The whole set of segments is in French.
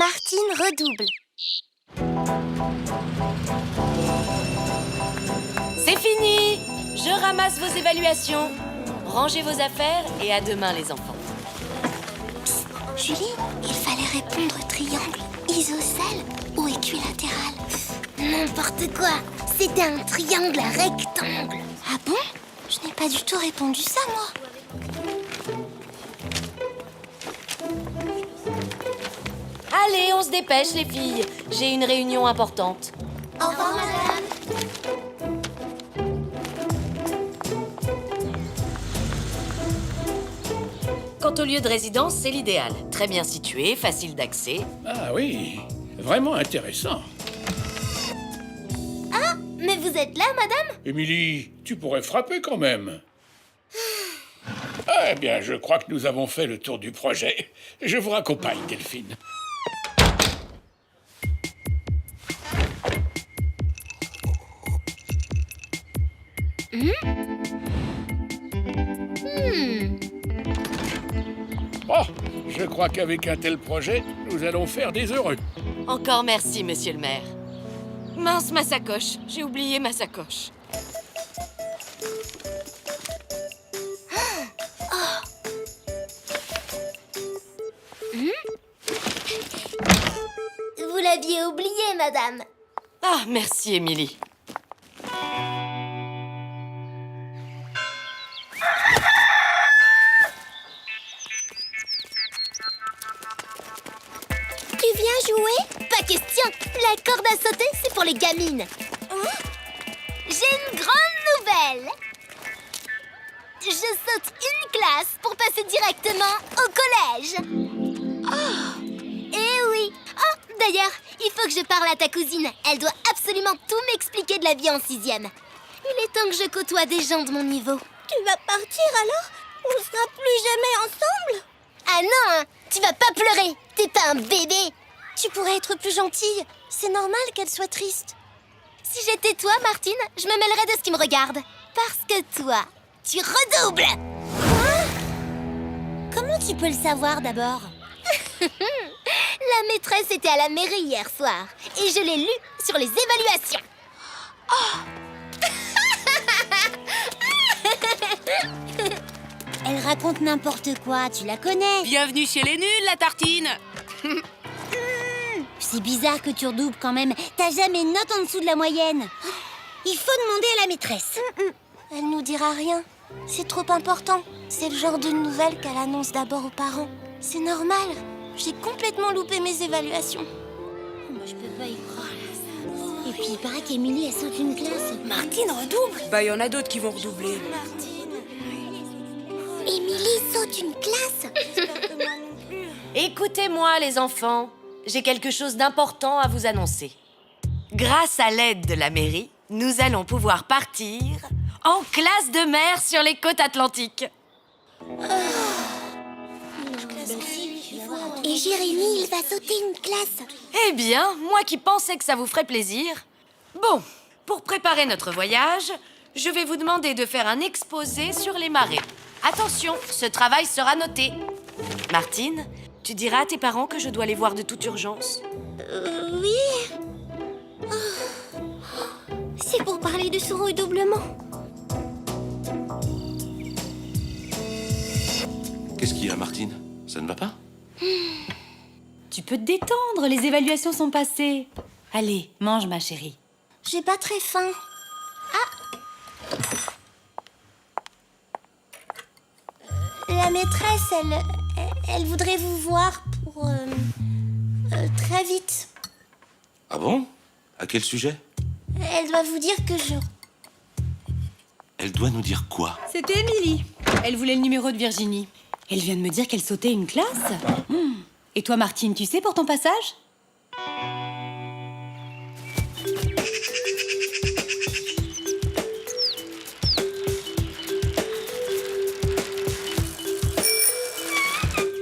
Martine redouble. C'est fini! Je ramasse vos évaluations. Rangez vos affaires et à demain, les enfants. Psst, Julie, il fallait répondre triangle, isocèle ou équilatéral. N'importe quoi. C'était un triangle rectangle. Ah bon? Je n'ai pas du tout répondu ça, moi. Allez, on se dépêche, les filles. J'ai une réunion importante. Au revoir, madame. Quant au lieu de résidence, c'est l'idéal. Très bien situé, facile d'accès. Ah oui, vraiment intéressant. Ah, mais vous êtes là, madame? Émilie, tu pourrais frapper quand même. Eh bien, je crois que nous avons fait le tour du projet. Je vous raccompagne, Delphine. Oh, je crois qu'avec un tel projet, nous allons faire des heureux. Encore merci, monsieur le maire. Mince, ma sacoche. J'ai oublié ma sacoche. Vous l'aviez oublié, madame. Ah, merci, Émilie. Tu viens jouer? Pas question. La corde à sauter, c'est pour les gamines. J'ai une grande nouvelle. Je saute une classe pour passer directement au collège. Eh oui. Oh, d'ailleurs, il faut que je parle à ta cousine. Elle doit absolument tout m'expliquer de la vie en 6e. Il est temps que je côtoie des gens de mon niveau. Tu vas partir alors? On ne sera plus jamais ensemble? Ah non, hein, tu vas pas pleurer. T'es pas un bébé. Tu pourrais être plus gentille. C'est normal qu'elle soit triste. Si j'étais toi, Martine, je me mêlerais de ce qui me regarde. Parce que toi, tu redoubles. Quoi? Comment tu peux le savoir d'abord? La maîtresse était à la mairie hier soir et je l'ai lu sur les évaluations. Elle raconte n'importe quoi, tu la connais. Bienvenue chez les nuls, la tartine. C'est bizarre que tu redoubles quand même. T'as jamais une note en dessous de la moyenne. Il faut demander à la maîtresse. Elle nous dira rien. C'est trop important. C'est le genre de nouvelle qu'elle annonce d'abord aux parents. C'est normal. J'ai complètement loupé mes évaluations. Moi, je peux pas y croire. Et puis, il paraît qu'Émilie, elle saute une classe. Martine redouble. Bah, il y en a d'autres qui vont redoubler. Émilie saute une classe. Écoutez-moi, les enfants. J'ai quelque chose d'important à vous annoncer. Grâce à l'aide de la mairie, nous allons pouvoir partir en classe de mer sur les côtes atlantiques. Et Jérémy, il va sauter une classe. Eh bien, moi qui pensais que ça vous ferait plaisir. Bon, pour préparer notre voyage, je vais vous demander de faire un exposé sur les marées. Attention, ce travail sera noté. Martine, tu diras à tes parents que je dois les voir de toute urgence. Oui. C'est pour parler de son redoublement. Qu'est-ce qu'il y a, Martine? Ça ne va pas? Tu peux te détendre, les évaluations sont passées. Allez, mange, ma chérie. J'ai pas très faim. La maîtresse, elle voudrait vous voir pour très vite. Ah bon? À quel sujet? Elle doit vous dire que je... Elle doit nous dire quoi? C'était Émilie. Elle voulait le numéro de Virginie. Elle vient de me dire qu'elle sautait une classe. Et toi, Martine, tu sais pour ton passage?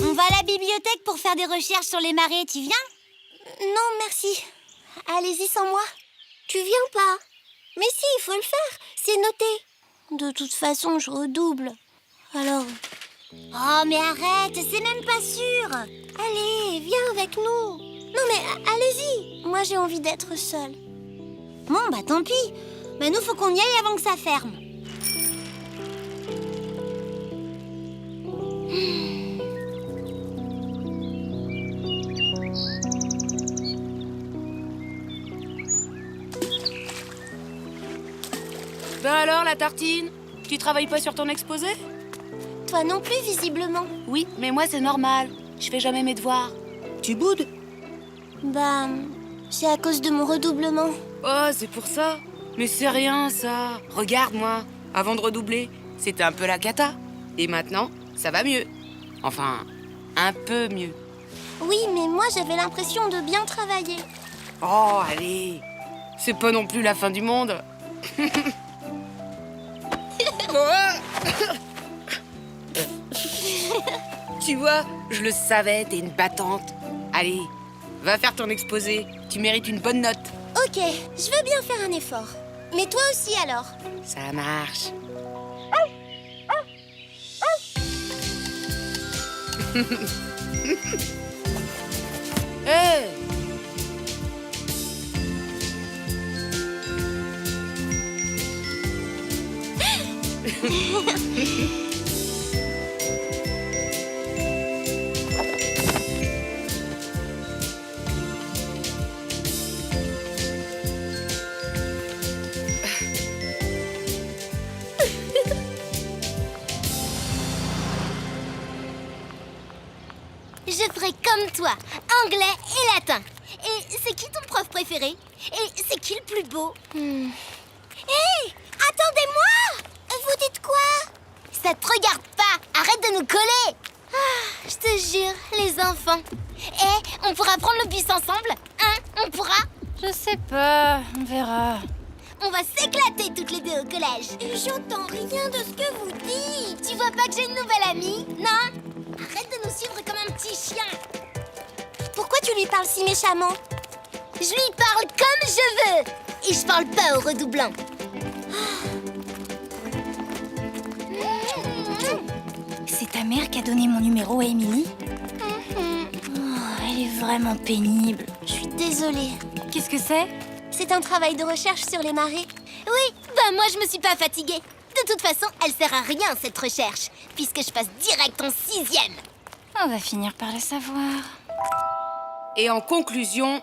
On va à la bibliothèque pour faire des recherches sur les marées, tu viens? Non, merci. Allez-y sans moi. Tu viens pas? Mais si, il faut le faire, c'est noté. De toute façon, je redouble. Alors... Oh, mais arrête, c'est même pas sûr. Allez, viens avec nous. Non mais allez-y, moi j'ai envie d'être seule. Bon bah tant pis, mais nous faut qu'on y aille avant que ça ferme. Ben alors, la tartine? Tu travailles pas sur ton exposé? Toi non plus visiblement. Oui, mais moi c'est normal. Je fais jamais mes devoirs. Tu boudes? Bah, c'est à cause de mon redoublement. Oh, c'est pour ça? Mais c'est rien, ça. Regarde-moi. Avant de redoubler, c'était un peu la cata. Et maintenant, ça va mieux. Enfin, un peu mieux. Oui, mais moi j'avais l'impression de bien travailler. Oh, allez. C'est pas non plus la fin du monde. Tu vois, je le savais, t'es une battante. Allez, va faire ton exposé. Tu mérites une bonne note. Ok, je veux bien faire un effort. Mais toi aussi alors. Ça marche. Hey! Je ferai comme toi, anglais et latin. Et c'est qui ton prof préféré? Et c'est qui le plus beau? Hé! Attendez-moi! Vous dites quoi? Ça te regarde pas! Arrête de nous coller! Ah, je te jure, les enfants. On pourra prendre le bus ensemble? Hein? On pourra? Je sais pas, on verra. On va s'éclater toutes les deux au collège. J'entends rien de ce que vous dites. Tu vois pas que j'ai une nouvelle amie? Non? Arrête de nous suivre comme un petit chien. Pourquoi tu lui parles si méchamment? Je lui parle comme je veux. Et je parle pas aux redoublants. C'est ta mère qui a donné mon numéro à Émilie? Elle est vraiment pénible. Je suis désolée. Qu'est-ce que c'est? C'est un travail de recherche sur les marées. Oui, bah moi je me suis pas fatiguée. De toute façon, elle sert à rien cette recherche, puisque je passe direct en 6e. On va finir par le savoir. Et en conclusion,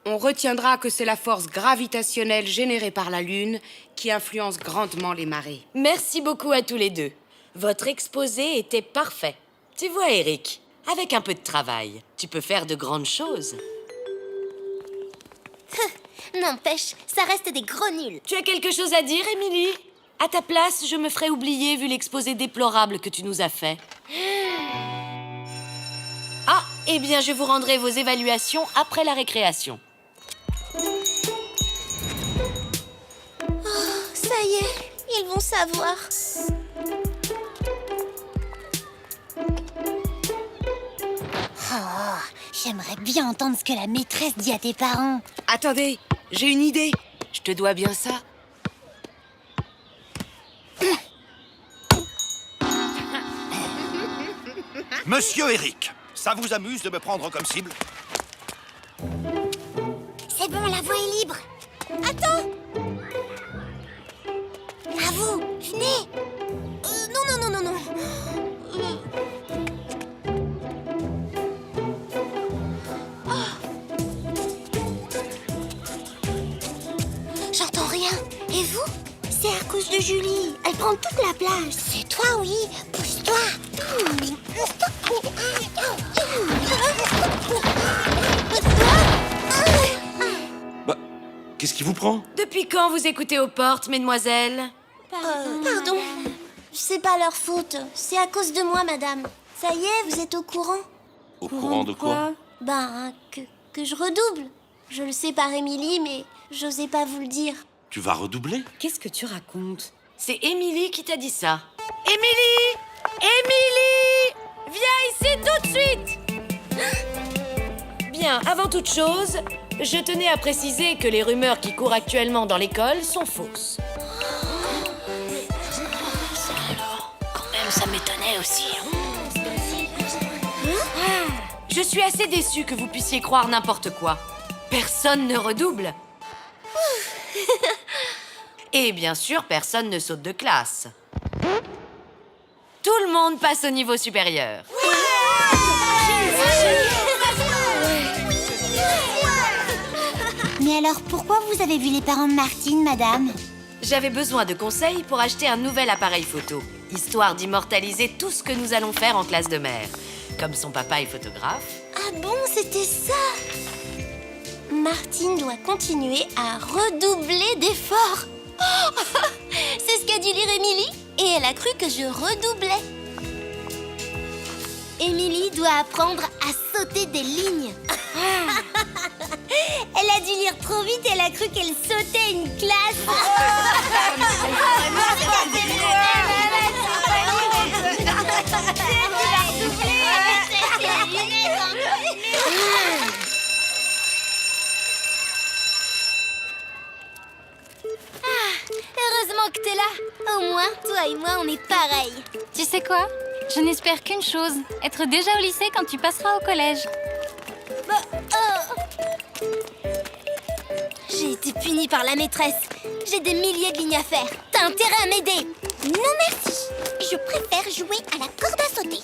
on retiendra que c'est la force gravitationnelle générée par la Lune qui influence grandement les marées. Merci beaucoup à tous les deux. Votre exposé était parfait. Tu vois, Eric, avec un peu de travail, tu peux faire de grandes choses. N'empêche, ça reste des gros nuls. Tu as quelque chose à dire, Émilie? À ta place, je me ferais oublier vu l'exposé déplorable que tu nous as fait. Ah, eh bien, je vous rendrai vos évaluations après la récréation. Ça y est, ils vont savoir. Oh, j'aimerais bien entendre ce que la maîtresse dit à tes parents. Attendez, j'ai une idée. Je te dois bien ça. Monsieur Eric, ça vous amuse de me prendre comme cible? C'est bon, la voie est libre. Attends. À vous, venez. Non. J'entends rien. Et vous? C'est à cause de Julie. Elle prend toute la place. C'est toi, oui. Pousse-toi. Bah, qu'est-ce qui vous prend? Depuis quand vous écoutez aux portes, mesdemoiselles? Pardon. C'est pas leur faute. C'est à cause de moi, madame. Ça y est, vous êtes au courant? Au courant de quoi? Ben, que je redouble. Je le sais par Émilie, mais j'osais pas vous le dire. Tu vas redoubler? Qu'est-ce que tu racontes? C'est Émilie qui t'a dit ça. Émilie! Émilie! Viens ici tout de suite! Bien, avant toute chose, je tenais à préciser que les rumeurs qui courent actuellement dans l'école sont fausses. Quand même, ça m'étonnait aussi. Je suis assez déçue que vous puissiez croire n'importe quoi. Personne ne redouble. Et bien sûr, personne ne saute de classe. Tout le monde passe au niveau supérieur. Mais alors, pourquoi vous avez vu les parents de Martine, madame? J'avais besoin de conseils pour acheter un nouvel appareil photo, histoire d'immortaliser tout ce que nous allons faire en classe de mère. Comme son papa est photographe. Ah bon, c'était ça? Martine doit continuer à redoubler d'efforts. Oh, c'est ce qu'a dû lire Émilie, et elle a cru que je redoublais. Émilie doit apprendre à sauter des lignes. Elle a dû lire trop vite, elle a cru qu'elle sautait une classe. Heureusement que t'es là. Au moins, toi et moi, on est pareils. Tu sais quoi? Je n'espère qu'une chose, être déjà au lycée quand tu passeras au collège. J'ai été punie par la maîtresse. J'ai des milliers de lignes à faire. T'as intérêt à m'aider. Non merci. Je préfère jouer à la corde à sauter.